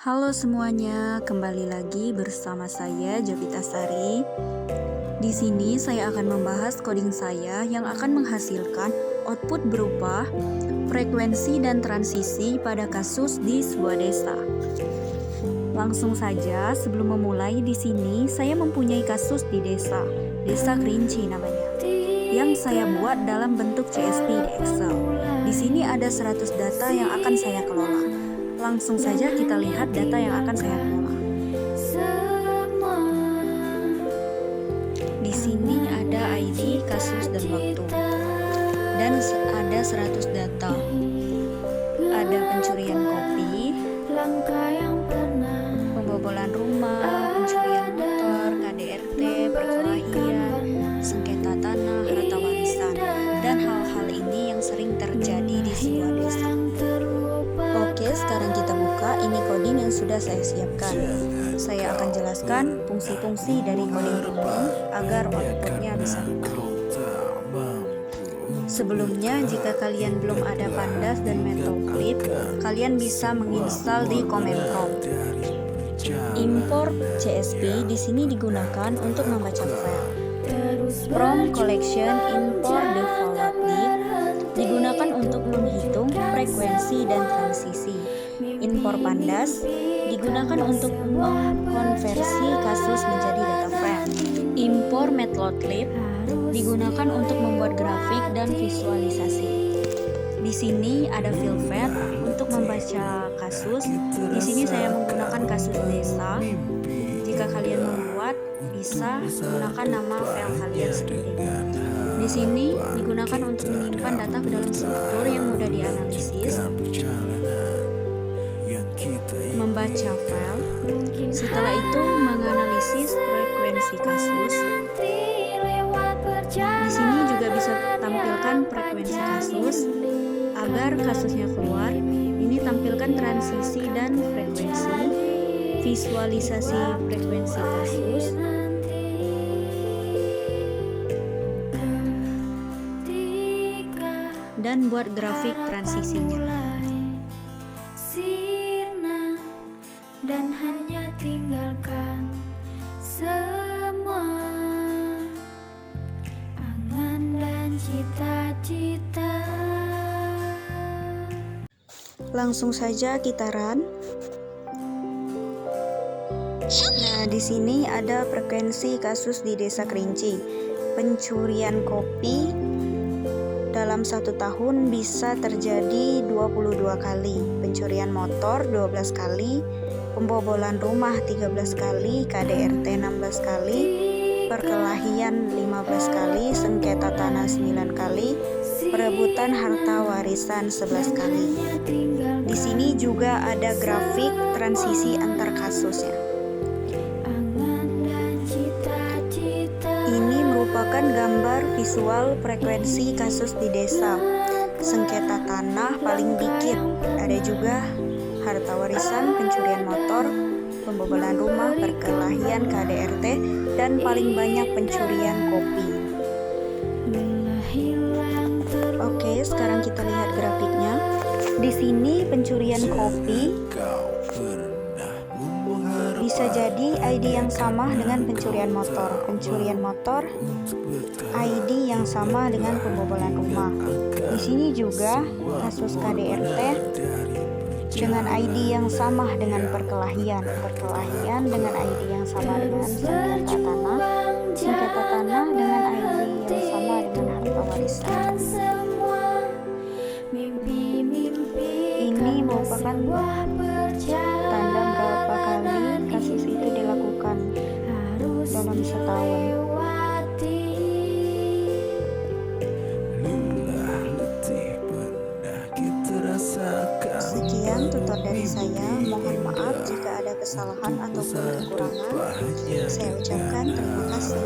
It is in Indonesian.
Halo semuanya, kembali lagi bersama saya Jovita Sari. Di sini saya akan membahas coding saya yang akan menghasilkan output berupa frekuensi dan transisi pada kasus di sebuah desa. Langsung saja, sebelum memulai di sini saya mempunyai kasus di Desa Kerinci namanya, yang saya buat dalam bentuk CSV di Excel. Di sini ada 100 data yang akan saya kelola. Langsung saja kita lihat data yang akan saya kelola. Di sini ada ID, kasus, dan waktu. Dan ada 100 data. Ada pencurian kopi, pembobolan rumah, pencurian motor, KDRT, perkelahian, sengketa tanah, harta warisan, dan hal-hal ini yang sering terjadi di sebuah desa. Oke, sekarang kita buka ini coding yang sudah saya siapkan. Saya akan jelaskan fungsi-fungsi dari coding ini agar outputnya bisa dipakai. Sebelumnya, jika kalian belum ada Pandas dan Matplotlib, kalian bisa menginstal di Command Prompt. Import CSV di sini digunakan untuk membaca file. From collection, import the Matplotlib digunakan untuk menghitung frekuensi dan transisi. Import Pandas digunakan untuk mengkonversi kasus menjadi data frame. Import Matplotlib digunakan untuk membuat grafik dan visualisasi. Di sini ada filvet untuk membaca kasus. Di sini saya menggunakan kasus desa. Jika kalian membuat, bisa gunakan nama file kalian sendiri. Di sini digunakan untuk menyimpan data ke dalam struktur yang mudah dianalisis. Membaca file. Setelah itu menganalisis frekuensi kasus. Di sini juga bisa tampilkan frekuensi kasus. Agar kasusnya keluar, ini tampilkan transisi dan frekuensi, visualisasi frekuensi kasus, dan buat grafik transisinya. Dan hanya tinggalkan semua angan dan cita-cita. Langsung saja kita run. Nah, di sini ada frekuensi kasus di Desa Kerinci. Pencurian kopi dalam 1 tahun bisa terjadi 22 kali. Pencurian motor 12 kali. Pembobolan rumah 13 kali, KDRT 16 kali, perkelahian 15 kali, sengketa tanah 9 kali, perebutan harta warisan 11 kali. Di sini juga ada grafik transisi antar kasusnya. Ini merupakan gambar visual frekuensi kasus di desa. Sengketa tanah paling dikit, ada juga harta warisan, pencurian motor, pembobolan rumah, perkelahian, KDRT, dan paling banyak pencurian kopi. Oke, sekarang kita lihat grafiknya. Di sini pencurian kopi bisa jadi ID yang sama dengan pencurian motor. Pencurian motor ID yang sama dengan pembobolan rumah. Di sini juga kasus KDRT dengan ID yang sama dengan perkelahian dengan ID yang sama dengan sengketa tanah dengan ID yang sama dengan harta warisan. Ini merupakan tanda berapa kali kasus itu dilakukan dalam setahun. Sekian tutor dari saya. Mohon maaf jika ada kesalahan ataupun kekurangan. Saya ucapkan terima kasih.